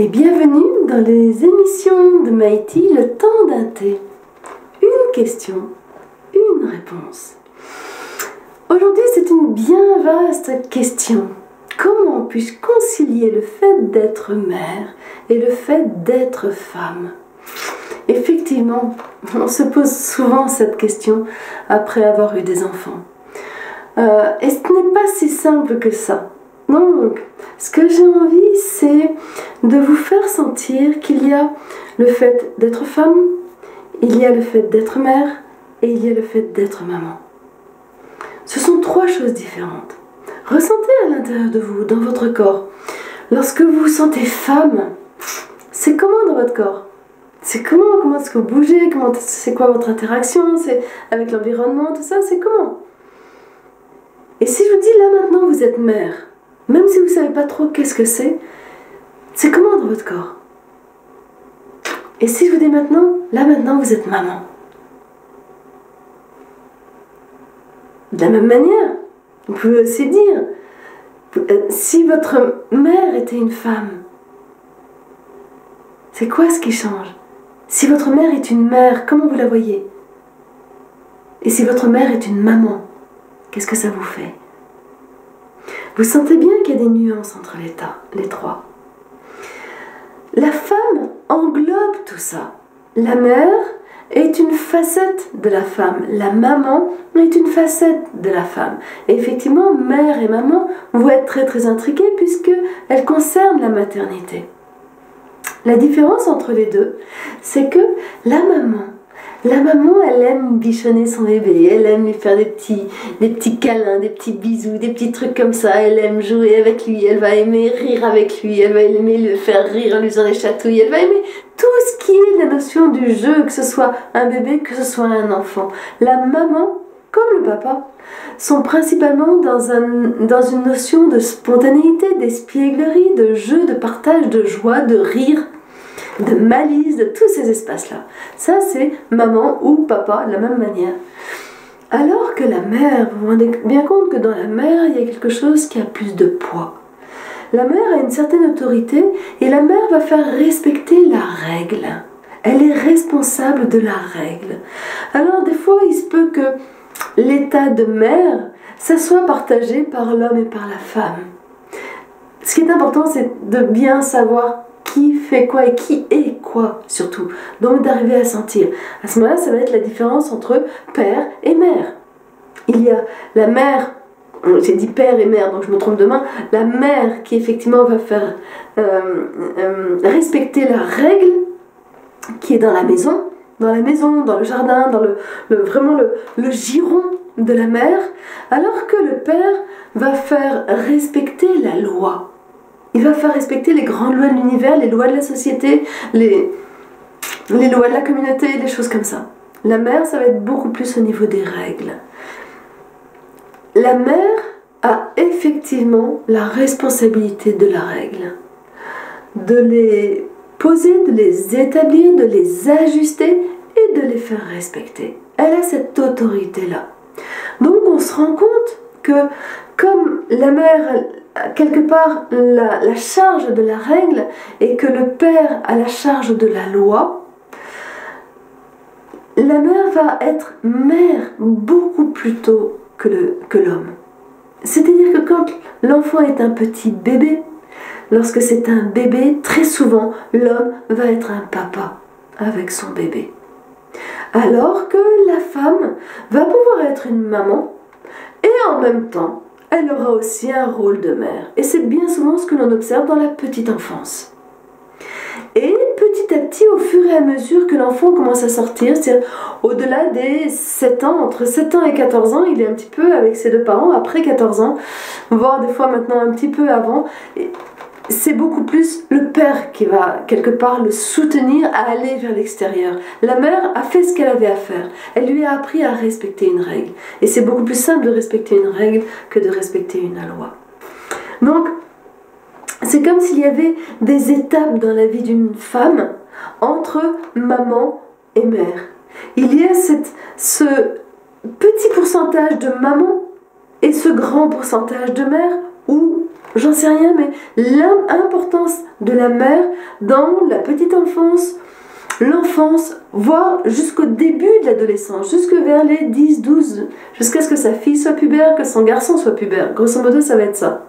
et bienvenue dans les émissions de Maïti, le temps d'un thé. Une question, une réponse. Aujourd'hui, c'est une bien vaste question. Comment puis-je concilier le fait d'être mère et le fait d'être femme? Effectivement, on se pose souvent cette question après avoir eu des enfants. Et ce n'est pas si simple que ça. Donc, ce que j'ai envie, c'est de vous faire sentir qu'il y a le fait d'être femme, il y a le fait d'être mère et il y a le fait d'être maman. Ce sont trois choses différentes. Ressentez à l'intérieur de vous, dans votre corps, lorsque vous vous sentez femme, c'est comment dans votre corps? C'est comment est-ce que vous bougez? C'est quoi votre interaction? C'est avec l'environnement, tout ça, c'est comment? Et si je vous dis là maintenant vous êtes mère, même si vous ne savez pas trop qu'est-ce que c'est comment dans votre corps? Et si je vous dis maintenant, là maintenant vous êtes maman. De la même manière, vous pouvez aussi dire, si votre mère était une femme, c'est quoi ce qui change? Si votre mère est une mère, comment vous la voyez? Et si votre mère est une maman, qu'est-ce que ça vous fait? Vous sentez bien qu'il y a des nuances entre les trois. La femme englobe tout ça. La mère est une facette de la femme. La maman est une facette de la femme. Et effectivement, mère et maman vont être très très intriguées puisqu'elles concernent la maternité. La différence entre les deux, c'est que la maman, elle aime bichonner son bébé, elle aime lui faire des petits câlins, des petits bisous, des petits trucs comme ça, elle aime jouer avec lui, elle va aimer rire avec lui, elle va aimer le faire rire en lui faisant des chatouilles, elle va aimer tout ce qui est la notion du jeu, que ce soit un bébé, que ce soit un enfant. La maman, comme le papa, sont principalement dans une notion de spontanéité, d'espièglerie, de jeu, de partage, de joie, de rire, de malice, de tous ces espaces-là. Ça, c'est maman ou papa de la même manière. Alors que la mère, vous vous rendez bien compte que dans la mère, il y a quelque chose qui a plus de poids. La mère a une certaine autorité et la mère va faire respecter la règle. Elle est responsable de la règle. Alors, des fois, il se peut que l'état de mère, ça soit partagé par l'homme et par la femme. Ce qui est important, c'est de bien savoir qui fait quoi et qui est quoi, surtout. Donc d'arriver à sentir. À ce moment-là, ça va être la différence entre père et mère. Il y a la mère, j'ai dit père et mère, donc je me trompe demain, la mère qui effectivement va faire respecter la règle qui est dans la maison, dans le jardin, dans vraiment le giron de la mère, alors que le père va faire respecter la loi. Il va faire respecter les grandes lois de l'univers, les lois de la société, les lois de la communauté, des choses comme ça. La mère, ça va être beaucoup plus au niveau des règles. La mère a effectivement la responsabilité de la règle, de les poser, de les établir, de les ajuster et de les faire respecter. Elle a cette autorité-là. Donc on se rend compte que comme la mère quelque part la charge de la règle et que le père a la charge de la loi, la mère va être mère beaucoup plus tôt que l'homme. C'est-à-dire que quand l'enfant est un petit bébé, lorsque c'est un bébé, très souvent l'homme va être un papa avec son bébé. Alors que la femme va pouvoir être une maman et en même temps elle aura aussi un rôle de mère. Et c'est bien souvent ce que l'on observe dans la petite enfance. Et petit à petit, au fur et à mesure que l'enfant commence à sortir, c'est-à-dire au-delà des 7 ans, entre 7 ans et 14 ans, il est un petit peu avec ses deux parents, après 14 ans, voire des fois maintenant un petit peu avant, c'est beaucoup plus le père qui va quelque part le soutenir à aller vers l'extérieur. La mère a fait ce qu'elle avait à faire. Elle lui a appris à respecter une règle. Et c'est beaucoup plus simple de respecter une règle que de respecter une loi. Donc, c'est comme s'il y avait des étapes dans la vie d'une femme entre maman et mère. Il y a ce petit pourcentage de maman et ce grand pourcentage de mère où j'en sais rien, mais l'importance de la mère dans la petite enfance, l'enfance, voire jusqu'au début de l'adolescence, jusque vers les 10, 12, jusqu'à ce que sa fille soit pubère, que son garçon soit pubère. Grosso modo, ça va être ça.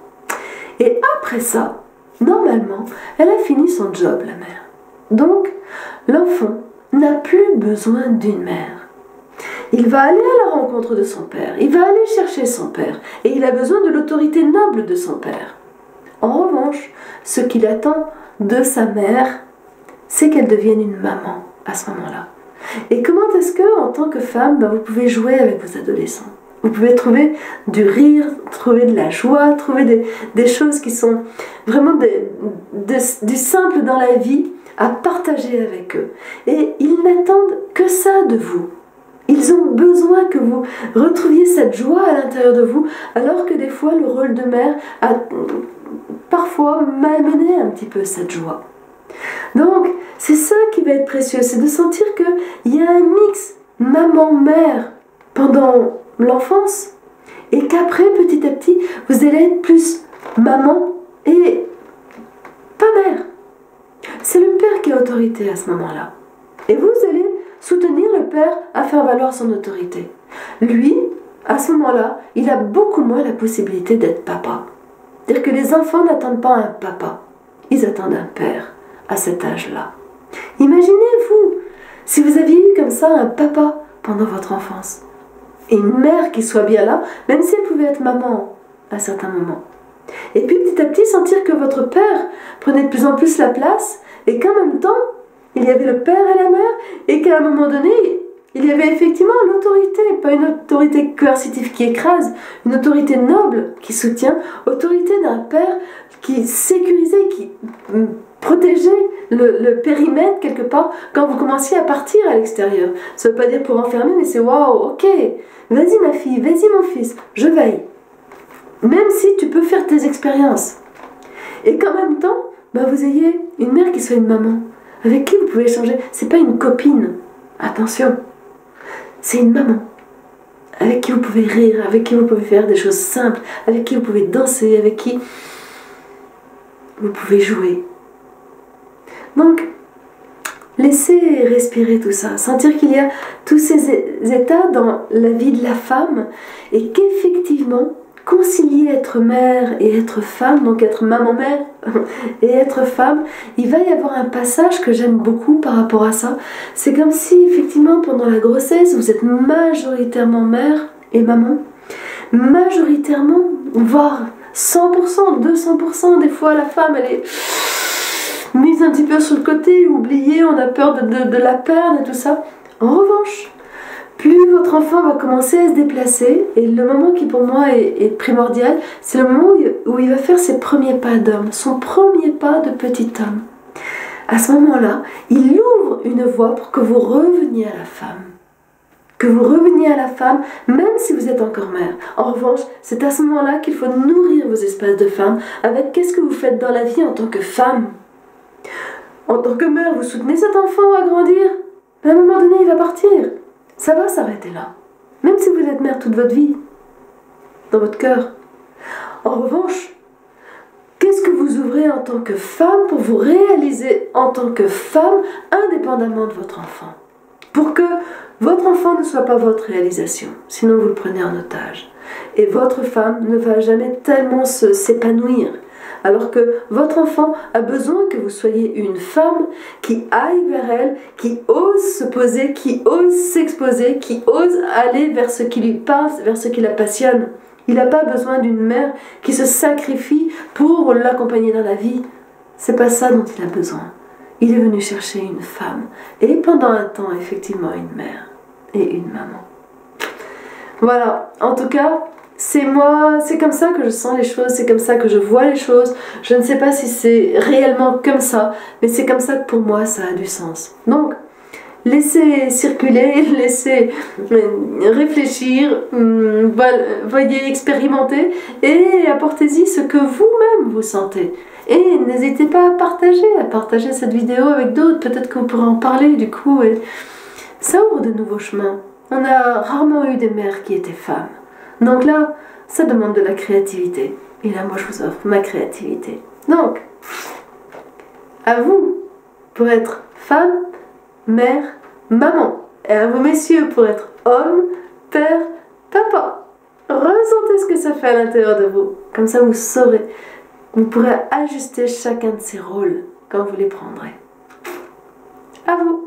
Et après ça, normalement, elle a fini son job, la mère. Donc, l'enfant n'a plus besoin d'une mère. Il va aller à la rencontre de son père, il va aller chercher son père, et il a besoin de l'autorité noble de son père. En revanche, ce qu'il attend de sa mère, c'est qu'elle devienne une maman à ce moment-là. Et comment est-ce que, en tant que femme, vous pouvez jouer avec vos adolescents? Vous pouvez trouver du rire, trouver de la joie, trouver des choses qui sont vraiment du simple dans la vie à partager avec eux. Et ils n'attendent que ça de vous. Ils ont besoin que vous retrouviez cette joie à l'intérieur de vous, alors que des fois le rôle de mère a parfois malmené un petit peu cette joie. Donc c'est ça qui va être précieux, c'est de sentir qu'il y a un mix maman-mère pendant l'enfance et qu'après petit à petit vous allez être plus maman et pas mère. C'est le père qui a autorité à ce moment-là. Et vous allez soutenir le père à faire valoir son autorité. Lui, à ce moment-là, il a beaucoup moins la possibilité d'être papa. C'est-à-dire que les enfants n'attendent pas un papa, ils attendent un père à cet âge-là. Imaginez-vous, si vous aviez eu comme ça un papa pendant votre enfance, et une mère qui soit bien là, même si elle pouvait être maman à certains moments. Et puis petit à petit sentir que votre père prenait de plus en plus la place, et qu'en même temps, il y avait le père et la mère, et qu'à un moment donné, il y avait effectivement l'autorité, pas une autorité coercitive qui écrase, une autorité noble qui soutient, autorité d'un père qui sécurisait, qui protégeait le périmètre quelque part quand vous commenciez à partir à l'extérieur. Ça ne veut pas dire pour enfermer, mais c'est waouh, ok, vas-y ma fille, vas-y mon fils, je veille. Même si tu peux faire tes expériences. Et qu'en même temps, vous ayez une mère qui soit une maman, avec qui vous pouvez échanger. C'est pas une copine, attention, c'est une maman, avec qui vous pouvez rire, avec qui vous pouvez faire des choses simples, avec qui vous pouvez danser, avec qui vous pouvez jouer. Donc, laissez respirer tout ça, sentir qu'il y a tous ces états dans la vie de la femme et qu'effectivement, concilier être mère et être femme, donc être maman-mère et être femme, il va y avoir un passage que j'aime beaucoup par rapport à ça. C'est comme si effectivement pendant la grossesse, vous êtes majoritairement mère et maman, majoritairement, voire 100%, 200%, des fois la femme elle est mise un petit peu sur le côté, oubliée, on a peur de la perdre et tout ça. En revanche, plus votre enfant va commencer à se déplacer, et le moment qui pour moi est primordial, c'est le moment où il va faire ses premiers pas d'homme, son premier pas de petit homme. À ce moment-là, il ouvre une voie pour que vous reveniez à la femme. Que vous reveniez à la femme, même si vous êtes encore mère. En revanche, c'est à ce moment-là qu'il faut nourrir vos espaces de femme avec qu'est-ce que vous faites dans la vie en tant que femme. En tant que mère, vous soutenez cet enfant à grandir. À un moment donné, il va partir. Ça va s'arrêter là. Même si vous êtes mère toute votre vie. Dans votre cœur. En revanche, qu'est-ce que vous ouvrez en tant que femme pour vous réaliser en tant que femme indépendamment de votre enfant? Pour que votre enfant ne soit pas votre réalisation. Sinon, vous le prenez en otage. Et votre femme ne va jamais tellement s'épanouir. Alors que votre enfant a besoin que vous soyez une femme qui aille vers elle, qui ose se poser, qui ose s'exposer, qui ose aller vers ce qui lui parle, vers ce qui la passionne. Il n'a pas besoin d'une mère qui se sacrifie pour l'accompagner dans la vie. C'est pas ça dont il a besoin. Il est venu chercher une femme. Et pendant un temps, effectivement, une mère et une maman. Voilà, en tout cas, c'est moi, c'est comme ça que je sens les choses, c'est comme ça que je vois les choses. Je ne sais pas si c'est réellement comme ça, mais c'est comme ça que pour moi ça a du sens. Donc, laissez circuler, laissez réfléchir, voyez expérimenter et apportez-y ce que vous-même vous sentez. Et n'hésitez pas à partager cette vidéo avec d'autres, peut-être que vous pourrez en parler du coup. Et ça ouvre de nouveaux chemins. On a rarement eu des mères qui étaient femmes. Donc là, ça demande de la créativité. Et là, moi, je vous offre ma créativité. Donc, à vous pour être femme, mère, maman. Et à vous, messieurs, pour être homme, père, papa. Ressentez ce que ça fait à l'intérieur de vous. Comme ça, vous saurez. Vous pourrez ajuster chacun de ces rôles quand vous les prendrez. À vous.